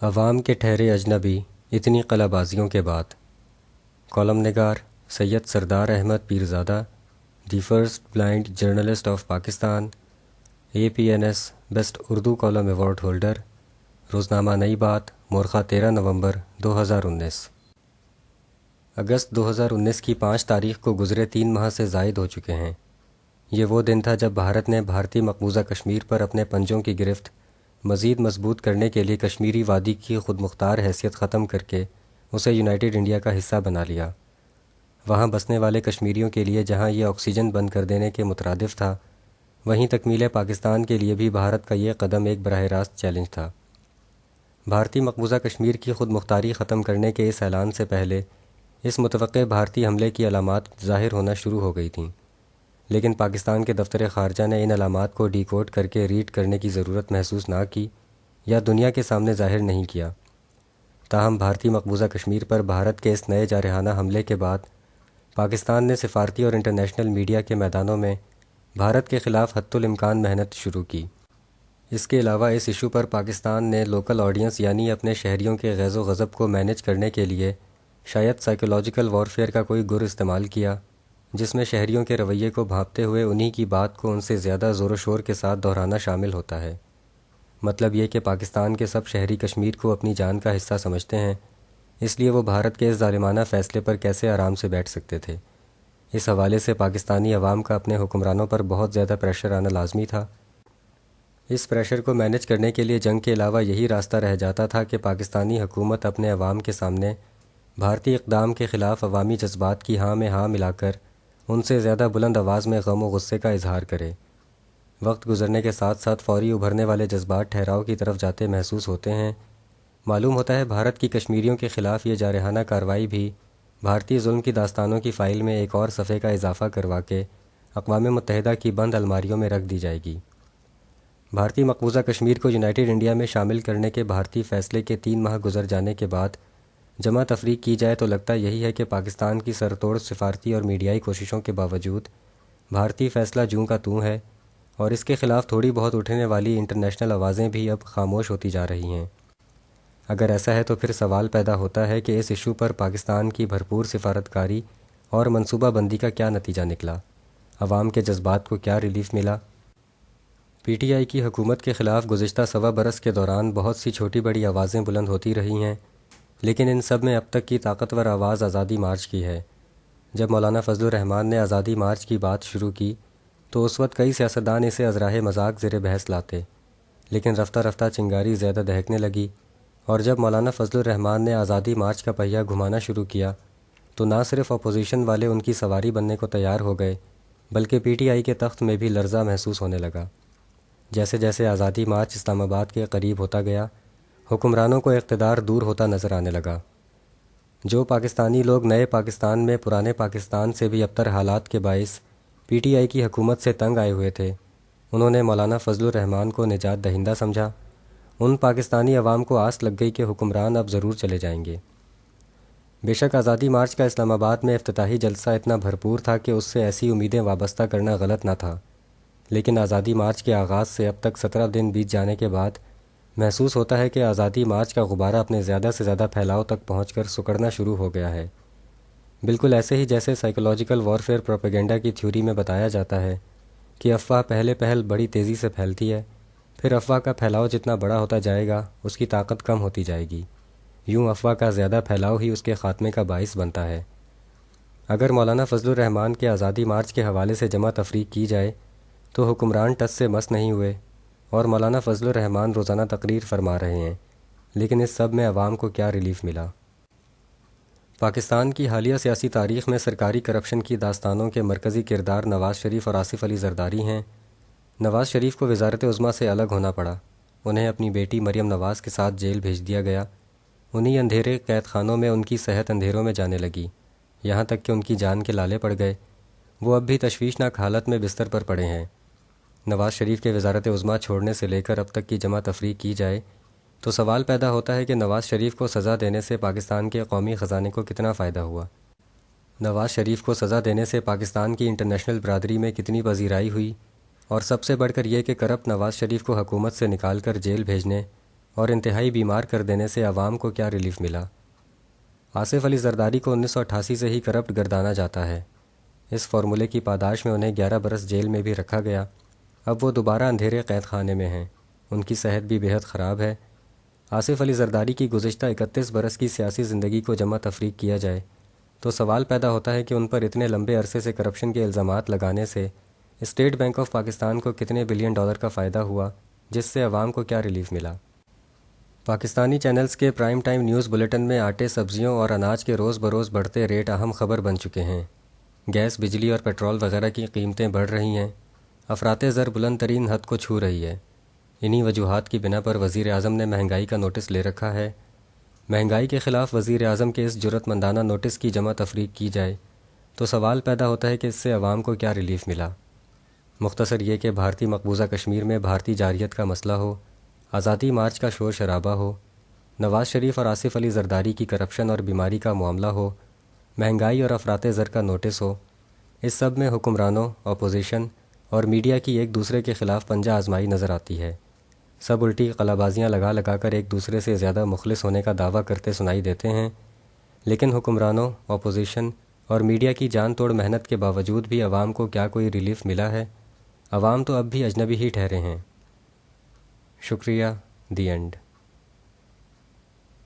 عوام کے ٹھہرے اجنبی اتنی قلعہ بازیوں کے بعد۔ کالم نگار Syed Sardar Ahmad Pirzada, the first blind journalist of Pakistan, APNS best Urdu column award holder, روزنامہ نئی بات، مورخہ 13 نومبر 2019۔ اگست 2019 کی 5 تاریخ کو گزرے 3 ماہ سے زائد ہو چکے ہیں۔ یہ وہ دن تھا جب بھارت نے بھارتی مقبوضہ کشمیر پر اپنے پنجوں کی گرفت مزید مضبوط کرنے کے لیے کشمیری وادی کی خود مختار حیثیت ختم کر کے اسے یونائٹڈ انڈیا کا حصہ بنا لیا۔ وہاں بسنے والے کشمیریوں کے لیے جہاں یہ آکسیجن بند کر دینے کے مترادف تھا، وہیں تکمیل پاکستان کے لیے بھی بھارت کا یہ قدم ایک براہ راست چیلنج تھا۔ بھارتی مقبوضہ کشمیر کی خود مختاری ختم کرنے کے اس اعلان سے پہلے اس متوقع بھارتی حملے کی علامات ظاہر ہونا شروع ہو گئی تھیں، لیکن پاکستان کے دفتر خارجہ نے ان علامات کو ڈی کوڈ کر کے ریڈ کرنے کی ضرورت محسوس نہ کی یا دنیا کے سامنے ظاہر نہیں کیا۔ تاہم بھارتی مقبوضہ کشمیر پر بھارت کے اس نئے جارحانہ حملے کے بعد پاکستان نے سفارتی اور انٹرنیشنل میڈیا کے میدانوں میں بھارت کے خلاف حتی الامکان محنت شروع کی۔ اس کے علاوہ اس ایشو پر پاکستان نے لوکل آڈینس یعنی اپنے شہریوں کے غیظ و غضب کو مینیج کرنے کے لیے شاید سائیکولوجیکل وارفیئر کا کوئی گر استعمال کیا، جس میں شہریوں کے رویے کو بھانپتے ہوئے انہی کی بات کو ان سے زیادہ زور و شور کے ساتھ دہرانا شامل ہوتا ہے۔ مطلب یہ کہ پاکستان کے سب شہری کشمیر کو اپنی جان کا حصہ سمجھتے ہیں، اس لیے وہ بھارت کے اس ظالمانہ فیصلے پر کیسے آرام سے بیٹھ سکتے تھے۔ اس حوالے سے پاکستانی عوام کا اپنے حکمرانوں پر بہت زیادہ پریشر آنا لازمی تھا۔ اس پریشر کو مینیج کرنے کے لیے جنگ کے علاوہ یہی راستہ رہ جاتا تھا کہ پاکستانی حکومت اپنے عوام کے سامنے بھارتی اقدام کے خلاف عوامی جذبات کی ہاں میں ہاں ملا کر ان سے زیادہ بلند آواز میں غم و غصے کا اظہار کرے۔ وقت گزرنے کے ساتھ ساتھ فوری ابھرنے والے جذبات ٹھہراؤ کی طرف جاتے محسوس ہوتے ہیں۔ معلوم ہوتا ہے بھارت کی کشمیریوں کے خلاف یہ جارحانہ کارروائی بھی بھارتی ظلم کی داستانوں کی فائل میں ایک اور صفحے کا اضافہ کروا کے اقوام متحدہ کی بند الماریوں میں رکھ دی جائے گی۔ بھارتی مقبوضہ کشمیر کو یونائٹڈ انڈیا میں شامل کرنے کے بھارتی فیصلے کے 3 ماہ گزر جانے کے بعد جمع تفریق کی جائے تو لگتا یہی ہے کہ پاکستان کی سر توڑ سفارتی اور میڈیائی کوششوں کے باوجود بھارتی فیصلہ جوں کا توں ہے، اور اس کے خلاف تھوڑی بہت اٹھنے والی انٹرنیشنل آوازیں بھی اب خاموش ہوتی جا رہی ہیں۔ اگر ایسا ہے تو پھر سوال پیدا ہوتا ہے کہ اس ایشو پر پاکستان کی بھرپور سفارتکاری اور منصوبہ بندی کا کیا نتیجہ نکلا؟ عوام کے جذبات کو کیا ریلیف ملا؟ PTI کی حکومت کے خلاف گزشتہ 1.25 برس کے دوران بہت سی چھوٹی بڑی آوازیں بلند ہوتی رہی ہیں، لیکن ان سب میں اب تک کی طاقتور آواز آزادی مارچ کی ہے۔ جب مولانا فضل الرحمان نے آزادی مارچ کی بات شروع کی تو اس وقت کئی سیاستدان اسے ازراہ مذاق زیر بحث لاتے، لیکن رفتہ رفتہ چنگاری زیادہ دہکنے لگی، اور جب مولانا فضل الرحمان نے آزادی مارچ کا پہیہ گھمانا شروع کیا تو نہ صرف اپوزیشن والے ان کی سواری بننے کو تیار ہو گئے، بلکہ PTI کے تخت میں بھی لرزہ محسوس ہونے لگا۔ جیسے جیسے آزادی مارچ اسلام آباد کے قریب ہوتا گیا، حکمرانوں کو اقتدار دور ہوتا نظر آنے لگا۔ جو پاکستانی لوگ نئے پاکستان میں پرانے پاکستان سے بھی ابتر حالات کے باعث PTI کی حکومت سے تنگ آئے ہوئے تھے، انہوں نے مولانا فضل الرحمان کو نجات دہندہ سمجھا۔ ان پاکستانی عوام کو آس لگ گئی کہ حکمران اب ضرور چلے جائیں گے۔ بے شک آزادی مارچ کا اسلام آباد میں افتتاحی جلسہ اتنا بھرپور تھا کہ اس سے ایسی امیدیں وابستہ کرنا غلط نہ تھا، لیکن آزادی مارچ کے آغاز سے اب تک 17 دن بیت جانے کے بعد محسوس ہوتا ہے کہ آزادی مارچ کا غبارہ اپنے زیادہ سے زیادہ پھیلاؤ تک پہنچ کر سکڑنا شروع ہو گیا ہے۔ بالکل ایسے ہی جیسے سائیکولوجیکل وارفیئر پروپیگنڈا کی تھیوری میں بتایا جاتا ہے کہ افواہ پہلے پہل بڑی تیزی سے پھیلتی ہے، پھر افواہ کا پھیلاؤ جتنا بڑا ہوتا جائے گا اس کی طاقت کم ہوتی جائے گی، یوں افواہ کا زیادہ پھیلاؤ ہی اس کے خاتمے کا باعث بنتا ہے۔ اگر مولانا فضل الرحمان کے آزادی مارچ کے حوالے سے جمع تفریق کی جائے تو حکمران ٹس سے مس نہیں ہوئے، اور مولانا فضل الرحمان روزانہ تقریر فرما رہے ہیں، لیکن اس سب میں عوام کو کیا ریلیف ملا؟ پاکستان کی حالیہ سیاسی تاریخ میں سرکاری کرپشن کی داستانوں کے مرکزی کردار نواز شریف اور آصف علی زرداری ہیں۔ نواز شریف کو وزارت عظمیٰ سے الگ ہونا پڑا، انہیں اپنی بیٹی مریم نواز کے ساتھ جیل بھیج دیا گیا، انہی اندھیرے قید خانوں میں ان کی صحت اندھیروں میں جانے لگی، یہاں تک کہ ان کی جان کے لالے پڑ گئے، وہ اب بھی تشویشناک حالت میں بستر پر پڑے ہیں۔ نواز شریف کے وزارت عظمیٰ چھوڑنے سے لے کر اب تک کی جمع تفریق کی جائے تو سوال پیدا ہوتا ہے کہ نواز شریف کو سزا دینے سے پاکستان کے قومی خزانے کو کتنا فائدہ ہوا؟ نواز شریف کو سزا دینے سے پاکستان کی انٹرنیشنل برادری میں کتنی پذیرائی ہوئی؟ اور سب سے بڑھ کر یہ کہ کرپٹ نواز شریف کو حکومت سے نکال کر جیل بھیجنے اور انتہائی بیمار کر دینے سے عوام کو کیا ریلیف ملا؟ آصف علی زرداری کو 1988 سے ہی کرپٹ گردانا جاتا ہے۔ اس فارمولے کی پاداش میں انہیں 11 برس جیل میں بھی رکھا گیا۔ اب وہ دوبارہ اندھیرے قید خانے میں ہیں۔ ان کی صحت بھی بہت خراب ہے۔ آصف علی زرداری کی گزشتہ 31 برس کی سیاسی زندگی کو جمع تفریق کیا جائے تو سوال پیدا ہوتا ہے کہ ان پر اتنے لمبے عرصے سے کرپشن کے الزامات لگانے سے اسٹیٹ بینک آف پاکستان کو کتنے بلین ڈالر کا فائدہ ہوا، جس سے عوام کو کیا ریلیف ملا؟ پاکستانی چینلز کے پرائم ٹائم نیوز بلیٹن میں آٹے، سبزیوں اور اناج کے روز بروز بڑھتے ریٹ اہم خبر بن چکے ہیں۔ گیس، بجلی اور پیٹرول وغیرہ کی قیمتیں بڑھ رہی ہیں۔ افراط زر بلند ترین حد کو چھو رہی ہے۔ انہی وجوہات کی بنا پر وزیر اعظم نے مہنگائی کا نوٹس لے رکھا ہے۔ مہنگائی کے خلاف وزیر اعظم کے اس جرأت مندانہ نوٹس کی جمع تفریق کی جائے تو سوال پیدا ہوتا ہے کہ اس سے عوام کو کیا ریلیف ملا؟ مختصر یہ کہ بھارتی مقبوضہ کشمیر میں بھارتی جارحیت کا مسئلہ ہو، آزادی مارچ کا شور شرابہ ہو، نواز شریف اور آصف علی زرداری کی کرپشن اور بیماری کا معاملہ ہو، مہنگائی اور افراط زر کا نوٹس ہو، اس سب میں حکمرانوں، اپوزیشن اور میڈیا کی ایک دوسرے کے خلاف پنجہ آزمائی نظر آتی ہے۔ سب الٹی قلابازیاں لگا لگا کر ایک دوسرے سے زیادہ مخلص ہونے کا دعویٰ کرتے سنائی دیتے ہیں، لیکن حکمرانوں، اپوزیشن اور میڈیا کی جان توڑ محنت کے باوجود بھی عوام کو کیا کوئی ریلیف ملا ہے؟ عوام تو اب بھی اجنبی ہی ٹھہرے ہیں۔ شکریہ، دی اینڈ۔